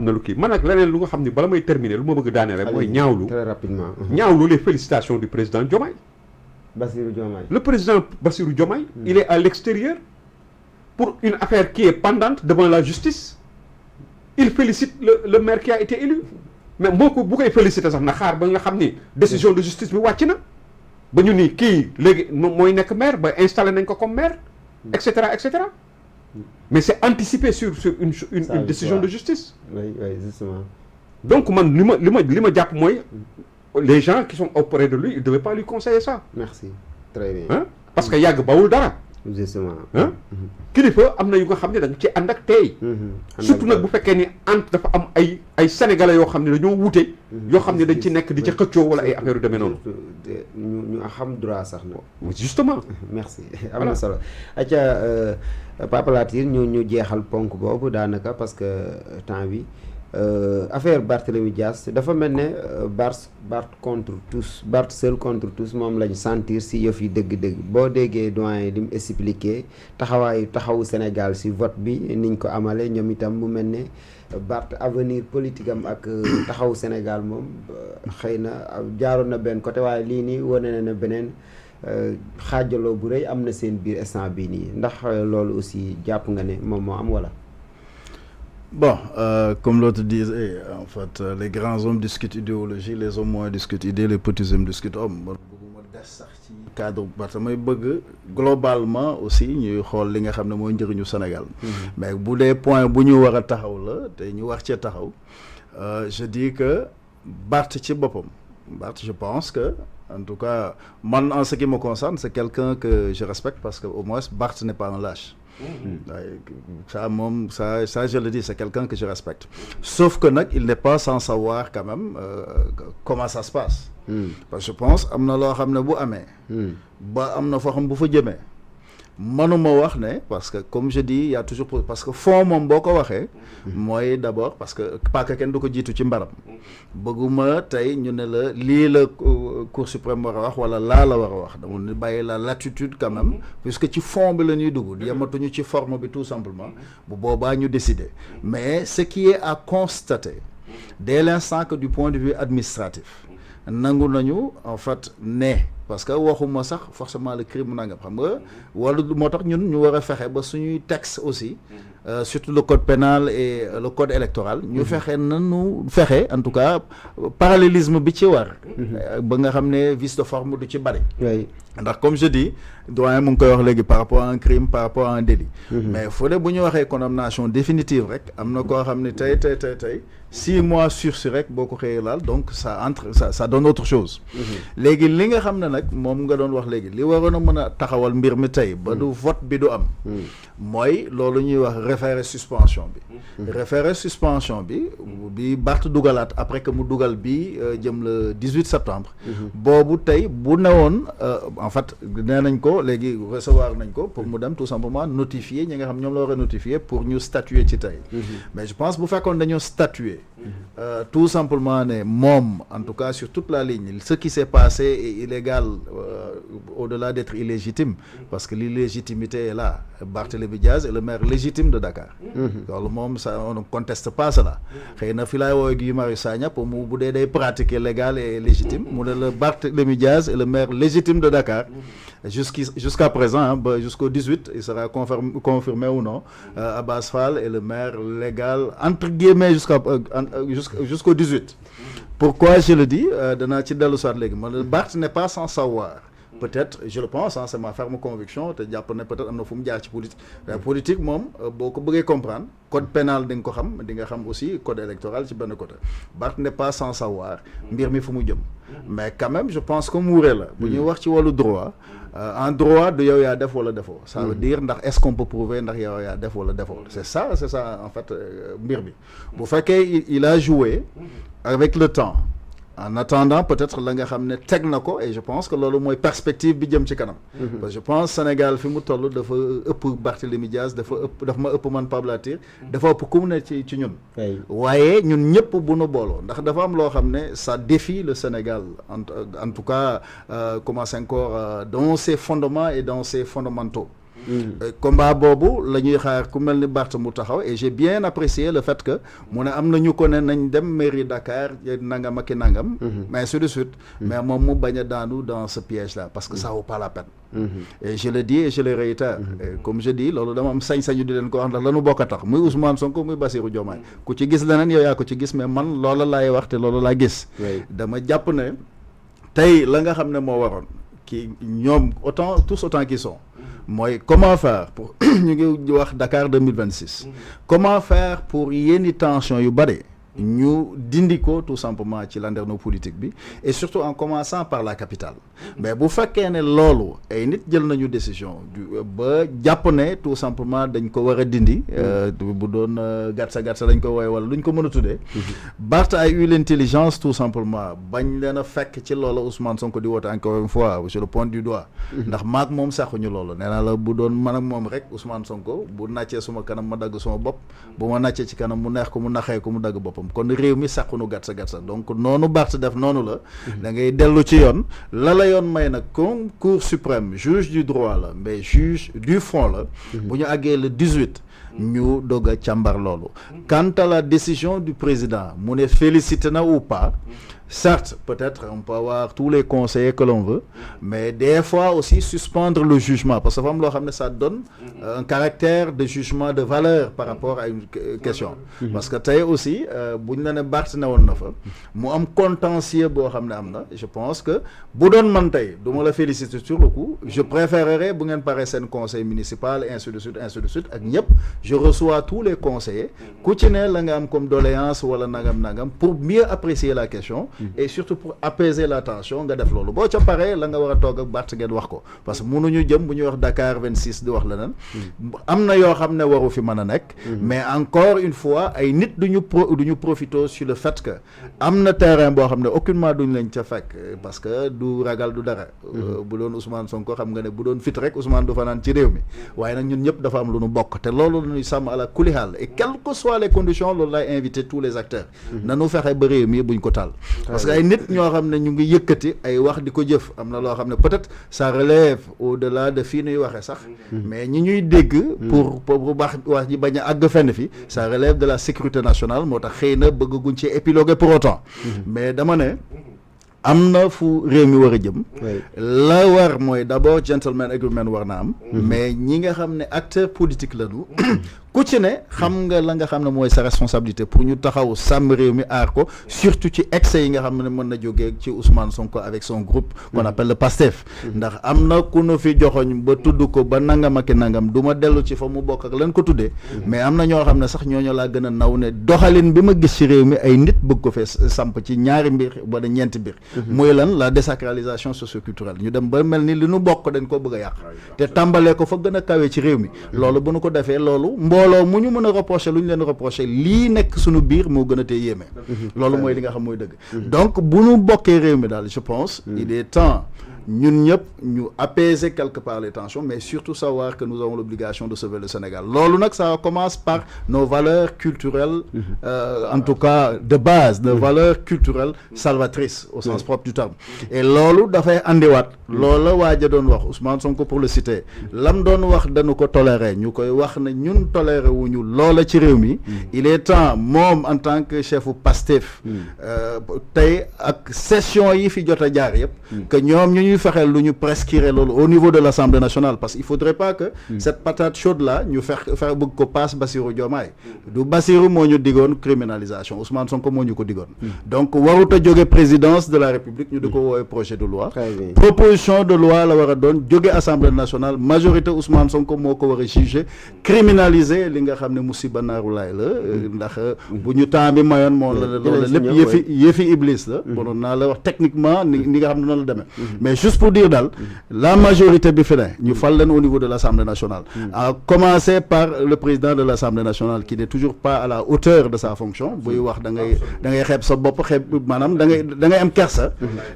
na lu kii man nag leneen lu nga xam ne bala may terminer lu ma bëgg daane rek mooy ñaawlu très rapidement ñaawlu les félicitations du président Diomaye. Bassirou Diomaye. Le président Bassirou Diomaye il est à l'extérieur pour une affaire qui est pendante devant la justice. Il félicite le maire qui a été élu mais moo ko bu koy féliciter sax na xaar ba nga xam ni décision de justice bi wàcc na ba ñu ni kii léegi mooy nekk maire ba installé nañ ko comme maire et cetera et cetera mais c'est anticipé sur une décision de justice. Oui, justement. Donc man li ma jàpp mooy les gens qui sont auprès de lui ils devaient pas lui conseiller ça. Merci très bien. Hein? Parce que yàgg bawul dara. Justement. Hein? Kilifa am na yu nga xam ne da nga ci ànd ak tey. surtout nag bu fekkee ni dafa am ay sénégalais yoo xam ne dañoo wute. yoo xam ne dañ ci nekk di ci xëccoo wala ay affaire yu demee noonu. ñu xam droit sax na. justement. merci am na solo. acca Papa Latir ñu jeexal ponk boobu daanaka parce que temps bi affaire Barthélémy Dias dafa mel ne Barth contre tous Barth seul contre tous moom lañ sentir si yëf yi dëgg-dëgg boo déggee doyen li mu expliqué taxawu Sénégal si vote bi niñ ko amale ñoom itam mu mel ne Barth avenir politique am ak taxawu Sénégal moom xëy na jaaroon na benn côté waaye lii nii wane na beneen xaajaloo bu rëy am na seen biir instant bii nii ndax loolu aussi jàpp nga ne moom moo am wala. Bon, comme l'autre disait, en fait, les grands hommes discutent idéologie, les hommes moyens discutent idées, les petits hommes discutent hommes. Cadre globalement aussi ñuy xool li nga xam ne mooy njëriñu Sénégal. Mais bu dee point bu ñu war a taxaw la te ñu wax cee taxaw je dis que Barth ci boppam Barth je pense que en tout cas man en ce qui me concerne c'est quelqu'un que je respecte parce que au moins Barth n'est pas un lâche. Ça je le dis, c'est quelqu'un que je respecte. Sauf que il n'est pas sans savoir quand même comment ça se passe. Parce que je pense am na loo xam ne bu amee. ba am na foo xam bu fa jëmee. Manuma wax ne parce que comme je dis il y a toujours parce que fond moom boo ko waxee. mooy d'abord parce que paaka kenn du ko jiitu ci mbaram. bëgguma tey ñu ne la lii la Cour suprême war a wax wala laa la war a wax dama ne bàyyi la latitude quand même puisque ci fond bi la ñuy dugg yematuñu ci forme bi tout simplement bu boobaa ñu décider mais ce qui est à constater dès l'instant que du point de vue administratif nangu nañu en fait ne parce que waxuma sax forcément le crime nangam xam nga wala moo tax ñun ñu war a fexe ba suñuy texte aussi surtout le code pénal et le code électoral ñu fexe nanu fexe en tout cas parallélisme bi ci war ba nga xam ne vice de forme du ci bari ndax comme je dis doyen mu ngi koy wax léegi par rapport à un crime par rapport à un délit mais fu dee bu ñu waxee condamnation définitive rek am na koo xam ne tey 6 mois sursis rek boo ko xëyee laal donc ça donne autre chose léegi li nga xam ne nag moom nga doon wax léegi li waroon a mën a taxawal mbir mi tey ba du vote bi du am mooy loolu ñuy wax référé suspension bi Barth dugalaat après que mu dugal bi jëm le 18 septembre boobu tey bu newoon en fait nee nañ ko léegi recevoir nañ ko pour mu dem tout simplement notifier ñi nga xam ñoom la war a notifier pour ñu statuer ci tey mais je pense bu fekkoon dañoo statuer tout simplement ne moom en tout cas sur toute la ligne ce qui s'est passé est illégal au-delà d'être illégitime parce que l'illégitimité est là Barthélémy Diaz est le maire légitime de Dakar loolu moom ça on ne conteste pas cela xëy na fi laay woowe Guy Marius Sagna pour mu bu dee day pratiquer légal et légitime mu ne le Barthélémy Diaz est le maire légitime de Dakar jusqu'à présent ba jusqu'au 18 il sera confirmé ou non Abass Fall est le maire légal entre guillemets jusqu'au 18 pourquoi je le dis danaa ci dellu soit léegi man Barth n'est pas sans savoir peut-être je le pense c'est ma ferme conviction te jàpp ne peut-être am na fu mu jaar ci politique moom boo ko bëggee comprendre code pénal di nga ko xam di nga xam aussi code électoral ci benn côté Barth n'est pas sans savoir mbir mi fu mu jëm mais quand même je pense que muure la bu ñuy wax ci wàllu droit en droit du yow yaa def wala defoo ça veut dire ndax est-ce qu'on peut prouver ndax yow yaa def wala defoo c'est ça en fait mbir bi bu fekkee il a joué avec le temps en attendant peut-être la nga xam ne teg na ko et je pense que loolu mooy perspective bi jëm ci kanam parce que je pense Sénégal fi mu toll dafa ëpp Barthélémy Diaz dafa ma ëpp man Pape Latir dafa ëpp ku mu ne ci ñun waaye ñun ñëpp bu nu booloo ndax dafa am loo xam ne ça défie le Sénégal en tout cas commence encore dans ses fondements et dans ses fondamentaux combat boobu la ñuy xaar ku mel ni Barth mu taxaw et j'ai bien apprécié le fait que mu ne am na ñu ko ne nañ dem mairie Dakar nangam ak i nangam mais ainsi de suite mais moom mu bañ a daanu dans ce piège là parce que ça vaut pas la peine et je le dis et je le réitère comme je dis loolu dama am sañ-sañu di leen ko wax ndax lanu bokk a tax muy Ousmane Sonko muy Bassirou Diomaye ku ci gis leneen yow yaa ko ci gis mais man loola laay wax te loola laa gis dama jàpp ne tey la nga xam ne moo waroon kii ñoom autant qu'ils sont mooy comment faire pour ñu ngi wax Dakar 2026 comment faire pour yenni tension yu bare ñu dindi ko tout simplement ci landerneau politique bi et surtout en commençant par la capitale mais bu fekkee ne loolu ay nit jël nañu décision ba jàpp ne tout simplement dañ ko war a dindi bu doon gatsa lañ ko wooye wala luñ ko mën a tuddee Barth a eu l'intelligence tout simplement bañ leen a fekk ci loolu Ousmane Sonko di woote encore une fois je le pointe du doigt ndax maag moom saxuñu loolu nee naa la bu doon man ak moom rek Ousmane Sonko bu nàccee suma kanam ma dagg suma bopp bu ma nàccee ci kanam mu neex ko mu naxee ko mu dagg boppam kon réew mi sàqunu gatsa donc noonu Barth def noonu la da ngay dellu ci yoon la yoon may nag comme cour suprême juge du droit la mais juge du fond la bu ñu àggee le 18 ñu doog a càmbar loolu quant à la décision du président mu ne félicité na ou pas certes peut-être on peut avoir tous les conseillers que l'on veut mais des fois aussi suspendre le jugement parce que dafa am loo xam ne ça donne un caractère de jugement de valeur par rapport à une question parce que tey aussi bu ñu la ne Barth ne woon na fa mu am contentieux boo xam ne am na je pense que bu doon man tey du ma la féliciter sur le coup je préférerais bu ngeen paree seen conseil municipal ainsi de suite ak ñëpp je reçois tous les conseillers ku ci ne la nga am comme doléance wala nangam pour mieux apprécier la question et surtout pour apaiser la tension nga def loolu boo ca paree la nga war a toog ak Barth ngeen wax ko parce que mënuñu jëm bu ñuy wax Dakar 26 di wax leneen am na yoo xam ne waru fi mën a nekk mais encore une fois ay nit duñu profité sur le fait que am na terrain boo xam ne aucunement duñ lañ ca fekk parce que du ragal du dara bu doon Ousmane Sonko xam nga ne bu doon fit rek Ousmane du fanaan ci réew mi waaye nag ñun ñëpp dafa am lu ñu bokk te loolu la ñuy sàmm à la kulihal et quelles que soient les conditions loolu lay inviter tous les acteurs nanu fexe ba réew mi buñ ko taal parce que ay nit ñoo xam ne ñu ngi yëkkati ay wax di ko jëf am na loo xam ne peut-être ça relève au-delà de fii nuy waxee sax mais ñi ñuy dégg pour wax ji bañ a àgg fenn fi ça relève de la sécurité nationale moo tax xëy na bëgguñ ci épiloguer pour autant mais dama ne am na fu réew mi war a jëm la war mooy d'abord gentleman agreement war na am mais ñi nga xam ne acteur politique lañu ku ci ne xam nga la nga xam ne mooy sa responsabilité pour ñu taxaw sàmm réew mi aar ko surtout ci excès yi nga xam ne mën na jógee ci Ousmane Sonko avec son groupe qu'on appelle le PASTEF ndax am na ku nu fi joxoñ ba tudd ko ba nangam ak nangam du ma dellu ci fa mu bokk ak lan ko tuddee mais am na ñoo xam ne sax ñooñu laa gën a naw ne doxalin bi ma gis ci réew mi ay nit bëgg ko fee samp ci ñaari mbir wala ñeenti mbir muy lan la désacralisation socioculturelle ñu dem ba mel ni li nu bokk dañ ko bëgg a yàq te tàmbalee ko fa gën a kawee ci réew mi loolu bu nu ko defee loolu mbooloo mu ñu mën a reprocher lu ñu leen reprocher lii nekk suñu biir moo gën a tee yéeme loolu mooy li nga xam mooy dëgg donc bu ñu bokkee réew mi daal je pense il est temps ñun ñëpp ñu apaiser quelque part les tensions mais surtout savoir que nous avons l'obligation de sauver le Sénégal loolu nag ça commence par nos valeurs culturelles en tout cas de base nos valeurs culturelles salvatrices au sens propre du terme et loolu dafay andiwaat loolu la waaj a doon wax Ousmane Sonko pour le citer lam doon wax dañu ko tolérer ñu koy wax ne ñun tolérer wuñu loola ci réew mi il est temps moom en tant que chefu Pastef tey ak session yi fi jot a jaar yëpp que ñoom ñu ñuy fexeel lu ñu prescrire loolu au niveau de l'Assemblée nationale parce qu'il faudrait pas que cette patate chaude là ñu fex bëgg ko passe Bassirou Diomaye du Bassirou moo ñu digoon criminalisation Ousmane Sonko moo ñu ko digoon donc warut a jóge présidence de la République ñu di ko woowee projet de loi proposition de loi la war a doon jóge Assemblée nationale majorité Ousmane Sonko moo ko war a juger criminaliser li nga xam ne musiba naaru laay la ndax bu ñu temps bi mayoon moo la loolu lépp yëfi iblis la bonoon naa la wax techniquement ni nga xam ne noonu la demee mais juste pour dire daal la majorité bi fi ne ñu fal leen au niveau de l'Assemblée nationale à commencer par le président de l'Assemblée nationale qui n'est toujours pas à la hauteur de sa fonction buy wax da ngay xeeb sa bopp xeeb maanaam da ngay am kersa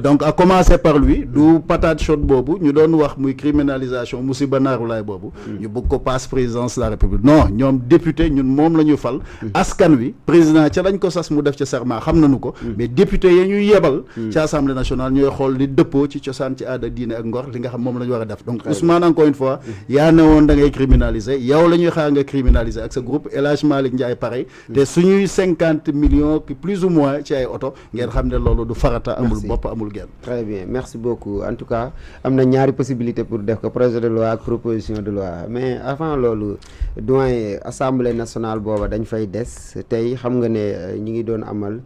donc à commencer par lui du patate chaude boobu ñu doon wax muy criminalisation musiba naaru laay boobu ñu bëgg ko passe présidence de la République non ñoom député ñun moom la ñu fal askan wi président ca lañ ko sas mu def ca serment xam nañu ko mais député ya ñuy yebal ci Assemblée nationale ñooy xool li dëppoo ci cosaan cosaan ci aada diine ak ngor li nga xam moom la ñu war a def donc Ousmane encore une fois yaa ne woon da ngay criminaliser yow la ñuy xaar nga criminaliser ak sa groupe El Hadj Malick Ndiaye pareil te suñuy 50 millions plus ou moins ci ay oto ngeen xam ne loolu du farata amul bopp amul genn. Très bien, merci beaucoup. En tout cas am na ñaari possibilité pour def ko projet de loi ak proposition de loi mais avant loolu doyen assemblée nationale booba dañ fay des tey xam nga ne ñi ngi doon amal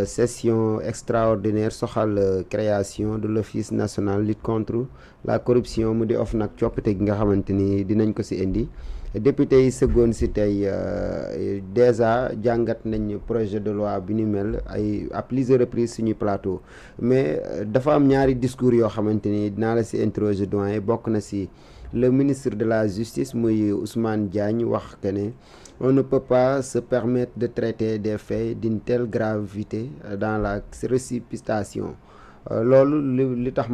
session extraordinaire soxal création de l'office national lutte contre la corruption mu di OFNAC coppite gi nga xamante ni dinañ ko ci indi député yi sëggoon ci tey déjà jàngat nañ projet de loi bi ni mel ay à plusieurs reprises suñuy plateau mais dafa am ñaari discours yoo xamante ni dinaa la ci interroger doyen bokk na ci le ministre de la justice muy Ousmane Diagne wax que ne on ne peut pas se permettre de traiter des faits d'une telle gravité dans la précipitation loolu li tax